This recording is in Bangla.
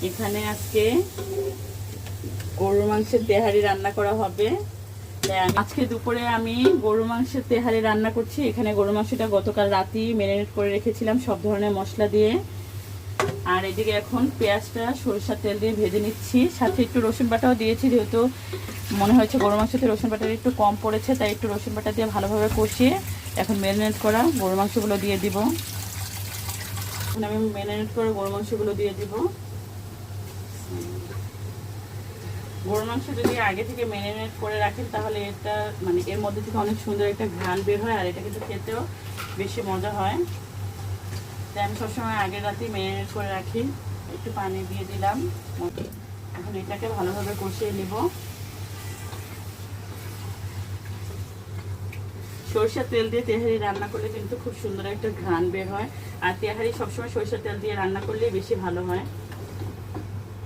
এখানে আজকে গরুর মাংসের তেহারি রান্না করা হবে। আজকে দুপুরে আমি গরুর মাংসের তেহারি রান্না করছি। এখানে গরুর মাংসটা গতকাল রাতেই ম্যারিনেট করে রেখেছিলাম সব ধরনের মশলা দিয়ে। আর এদিকে এখন পেঁয়াজটা সরিষার তেল দিয়ে ভেজে নিচ্ছি, সাথে একটু রসুন বাটাও দিয়েছি, যেহেতু মনে হয়েছে গরুর মাংসতে রসুন বাটার একটু কম পড়েছে, তাই একটু রসুন বাটা দিয়ে ভালোভাবে কষিয়ে এখন ম্যারিনেট করা গরুর মাংসগুলো দিয়ে দিব। এখন আমি ম্যারিনেট করে গরুর মাংসগুলো দিয়ে দিব। গরুর মাংস যদি আগে থেকে ম্যারিনেট করে রাখেন তাহলে এটা মানে এর মধ্যে থেকে অনেক সুন্দর একটা ঘ্রাণ বের হয়, আর এটা কিন্তু খেতেও বেশি মজা হয়। তাই আমি সবসময় আগের রাতেই ম্যারিনেট করে রাখি। একটু পানি দিয়ে দিলাম। এখন এটাকে ভালোভাবে কষিয়ে নিব। সরষের তেল দিয়ে তেহারি রান্না করলে কিন্তু খুব সুন্দর একটা ঘ্রাণ বের হয়, আর তেহারি সবসময় সরষের তেল দিয়ে রান্না করলে বেশি ভালো হয়।